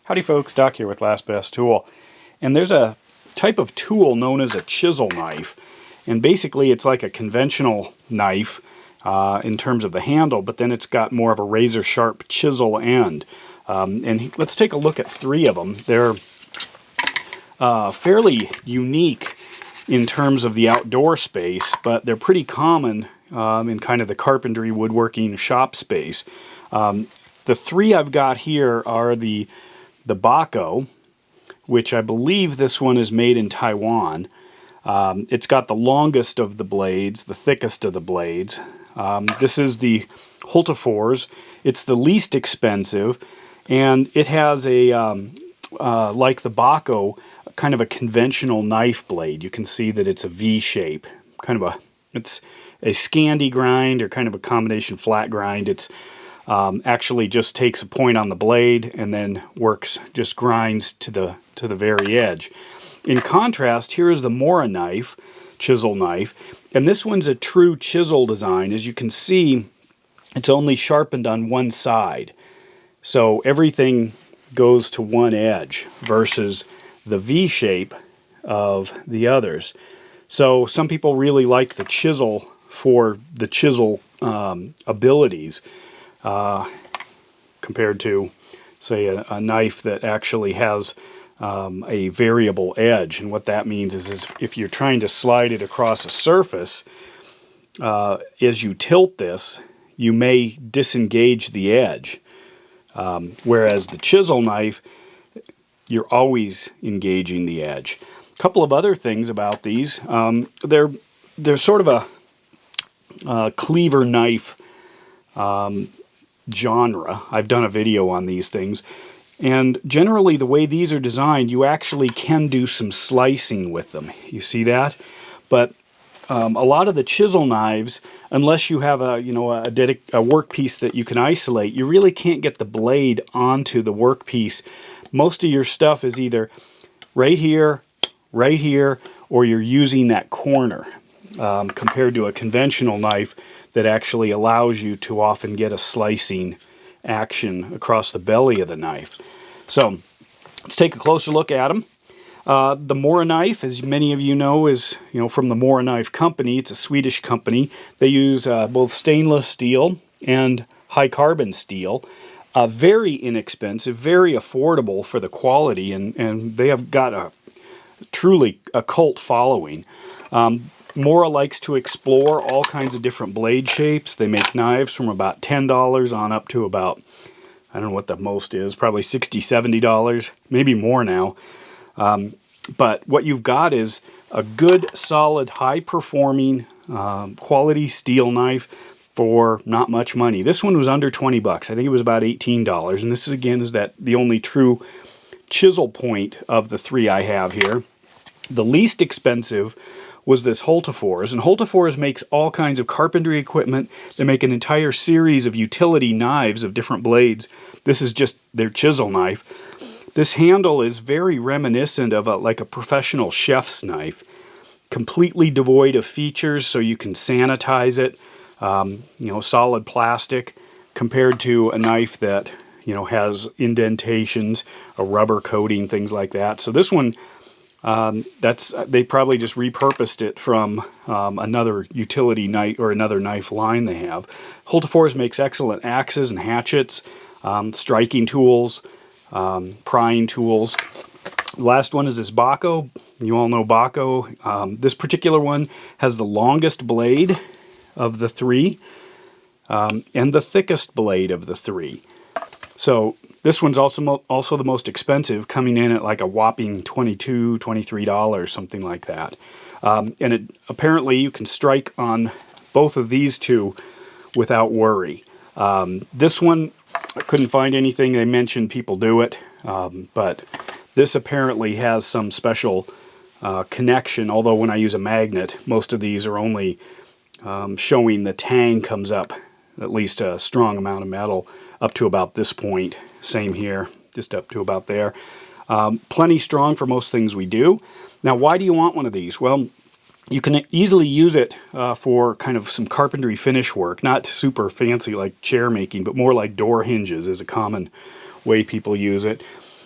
Howdy folks, Doc here with Last Best Tool. And there's a type of tool known as a chisel knife. And basically it's like a conventional knife in terms of the handle, but then it's got more of a razor sharp chisel end. Let's take a look at three of them. They're fairly unique in terms of the outdoor space, but they're pretty common in kind of the carpentry, woodworking, shop space. The three I've got here are the Bahco, which I believe this one is made in Taiwan. It's got the longest of the blades, the thickest of the blades. This is the Hultafors. It's the least expensive, and it has a, like the Bahco, kind of a conventional knife blade. You can see that it's a V shape, it's a Scandi grind or kind of a combination flat grind. It's actually just takes a point on the blade and then just grinds to the very edge. In contrast, here is the Mora Knife, chisel knife, and this one's a true chisel design. As you can see, it's only sharpened on one side, so everything goes to one edge versus the V shape of the others. So some people really like the chisel for the chisel abilities, compared to, say, a knife that actually has a variable edge. And what that means is if you're trying to slide it across a surface, as you tilt this, you may disengage the edge. Whereas the chisel knife, you're always engaging the edge. A couple of other things about these. They're sort of a cleaver knife genre. I've done a video on these things, and generally the way these are designed, you actually can do some slicing with them. You see that? But a lot of the chisel knives, unless you have a workpiece that you can isolate, you really can't get the blade onto the workpiece. Most of your stuff is either right here, or you're using that corner, compared to a conventional knife that actually allows you to often get a slicing action across the belly of the knife. So let's take a closer look at them. The Mora Knife, as many of you know, is from the Mora Knife company. It's a Swedish company. They use both stainless steel and high carbon steel. Very inexpensive, very affordable for the quality, and they have got truly a cult following. Mora likes to explore all kinds of different blade shapes. They make knives from about $10 on up to about, I don't know what the most is, probably $60, $70, maybe more now. But what you've got is a good, solid, high-performing, quality steel knife for not much money. This one was under 20 bucks. I think it was about $18. And this is, again, the only true chisel point of the three I have here. The least expensive was this Hultafors, and Hultafors makes all kinds of carpentry equipment. They make an entire series of utility knives of different blades. This is just their chisel knife. This handle is very reminiscent of like a professional chef's knife, completely devoid of features, so you can sanitize it. Solid plastic, compared to a knife that has indentations, a rubber coating, things like that. So this one, they probably just repurposed it from another utility knife or another knife line they have. Hultafors makes excellent axes and hatchets, striking tools, prying tools. The last one is this Bahco. You all know Bahco. This particular one has the longest blade of the three, and the thickest blade of the three. So this one's also the most expensive, coming in at like a whopping $22, $23, something like that. And apparently you can strike on both of these two without worry. This one, I couldn't find anything. They mentioned people do it, but this apparently has some special connection, although when I use a magnet, most of these are only showing the tang comes up, at least a strong amount of metal, up to about this point. Same here, just up to about there. Plenty strong for most things we do. Now, why do you want one of these? Well, you can easily use it for kind of some carpentry finish work, not super fancy like chair making, but more like door hinges is a common way people use it.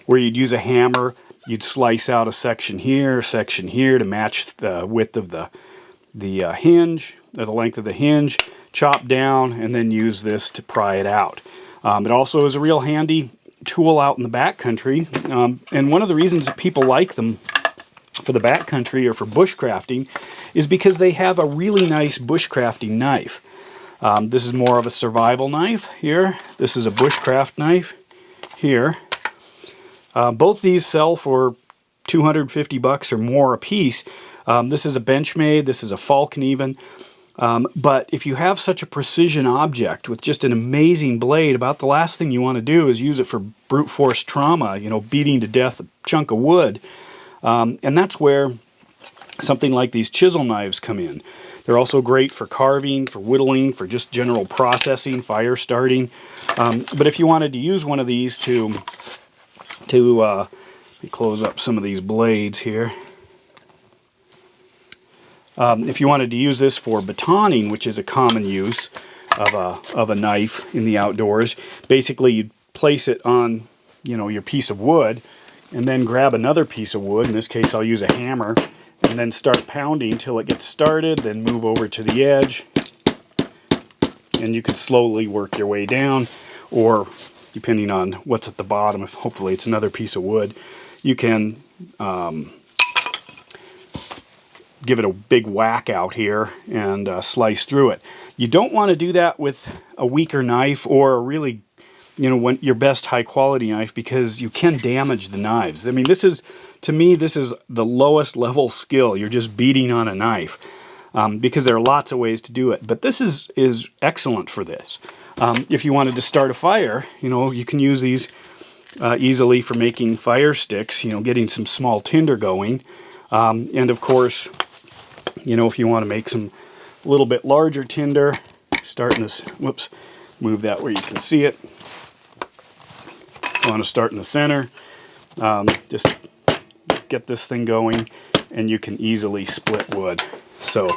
where you'd use a hammer, you'd slice out a section here to match the width of the hinge, or the length of the hinge, chop down, and then use this to pry it out. It also is a real handy tool out in the backcountry, and one of the reasons that people like them for the backcountry or for bushcrafting is because they have a really nice bushcrafting knife. This is more of a survival knife here. This is a bushcraft knife here. Both these sell for $250 or more a piece. This is a Benchmade, this is a Falcon even. But if you have such a precision object with just an amazing blade, about the last thing you want to do is use it for brute force trauma, you know, beating to death a chunk of wood. And that's where something like these chisel knives come in. They're also great for carving, for whittling, for just general processing, fire starting. But if you wanted to use one of these to let me close up some of these blades here. If you wanted to use this for batoning, which is a common use of a knife in the outdoors, basically you'd place it on, you know, your piece of wood, and then grab another piece of wood. In this case, I'll use a hammer, and then start pounding till it gets started. Then move over to the edge, and you can slowly work your way down, or depending on what's at the bottom, if hopefully it's another piece of wood, you can give it a big whack out here and slice through it. You don't want to do that with a weaker knife or a really, you know, your best high quality knife, because you can damage the knives. I mean, this is, to me, this is the lowest level skill. You're just beating on a knife, because there are lots of ways to do it. But this is excellent for this. If you wanted to start a fire, you know, you can use these easily for making fire sticks, you know, getting some small tinder going. And of course, you know, if you want to make some little bit larger tinder, starting this, whoops, move that where you can see it. You want to start in the center, just get this thing going, and you can easily split wood. So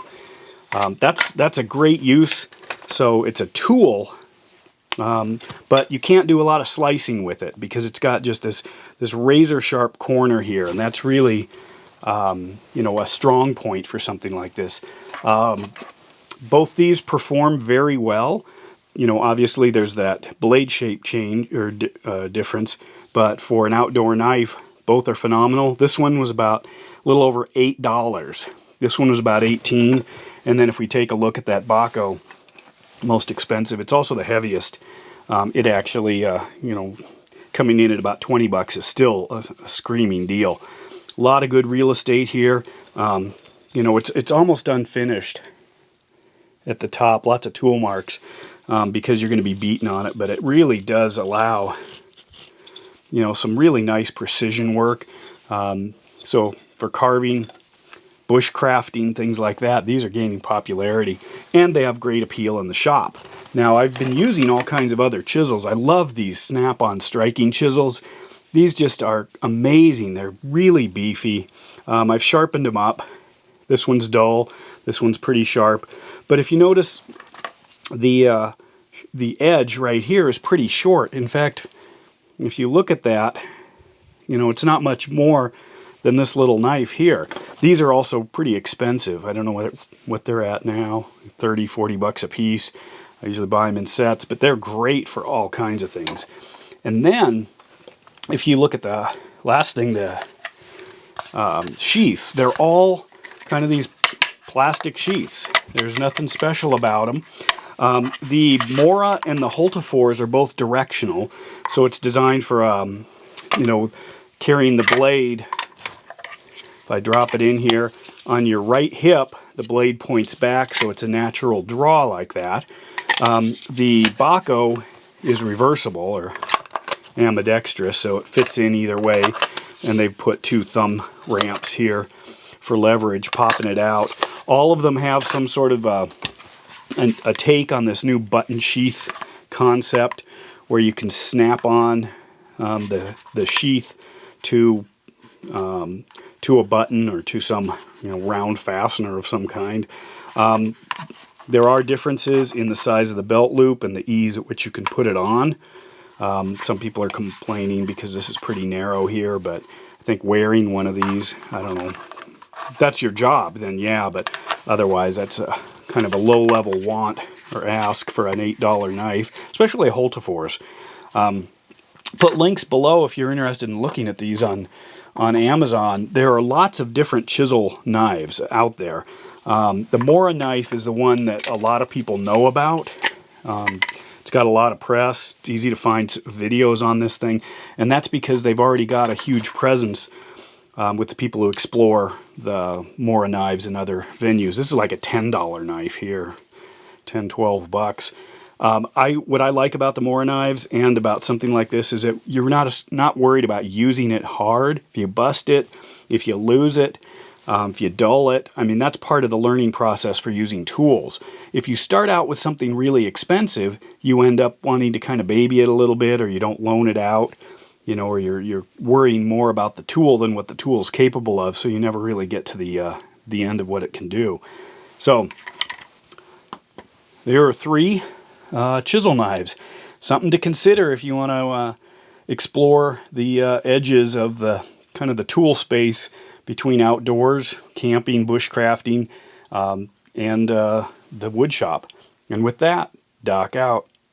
that's a great use. So it's a tool, but you can't do a lot of slicing with it because it's got just this razor sharp corner here, and that's really you know, a strong point for something like this. Both these perform very well. You know, obviously there's that blade shape change or difference, but for an outdoor knife, both are phenomenal. This one was about a little over $8. This one was about $18. And then if we take a look at that Bahco, most expensive, it's also the heaviest. It actually, you know, coming in at about $20 is still a screaming deal. A lot of good real estate here. You know, it's almost unfinished at the top. Lots of tool marks because you're going to be beating on it. But it really does allow, you know, some really nice precision work. So for carving, bushcrafting, things like that, these are gaining popularity. And they have great appeal in the shop. Now, I've been using all kinds of other chisels. I love these snap-on striking chisels. These just are amazing. They're really beefy. I've sharpened them up. This one's dull. This one's pretty sharp. But if you notice, the edge right here is pretty short. In fact, if you look at that, you know, it's not much more than this little knife here. These are also pretty expensive. I don't know what they're at now, 30, 40 bucks a piece. I usually buy them in sets, but they're great for all kinds of things. And then, if you look at the last thing, the sheaths, they're all kind of these plastic sheaths. There's nothing special about them. The Mora and the Hultafors are both directional, so it's designed for, you know, carrying the blade. If I drop it in here on your right hip, the blade points back, so it's a natural draw like that. The Bahco is reversible or ambidextrous, so it fits in either way, and they've put two thumb ramps here for leverage, popping it out. All of them have some sort of a take on this new button sheath concept, where you can snap on the sheath to a button or to some, you know, round fastener of some kind. There are differences in the size of the belt loop and the ease at which you can put it on. Some people are complaining because this is pretty narrow here, but I think wearing one of these, I don't know, if that's your job, then yeah, but otherwise that's a kind of a low-level want or ask for an $8 knife, especially a Hultafors. Put links below if you're interested in looking at these on Amazon. There are lots of different chisel knives out there. The Mora knife is the one that a lot of people know about. It's got a lot of press. It's easy to find videos on this thing, and that's because they've already got a huge presence with the people who explore the Mora knives in other venues. This is like a $10 knife here, 10, 12 bucks. What I like about the Mora knives and about something like this is that you're not worried about using it hard. If you bust it, if you lose it, if you dull it, I mean, that's part of the learning process for using tools. If you start out with something really expensive, you end up wanting to kind of baby it a little bit, or you don't loan it out, you know, or you're worrying more about the tool than what the tool is capable of, so you never really get to the end of what it can do. So there are 3 chisel knives. Something to consider if you want to explore the edges of the kind of the tool space between outdoors, camping, bushcrafting, and the wood shop. And with that, Doc out.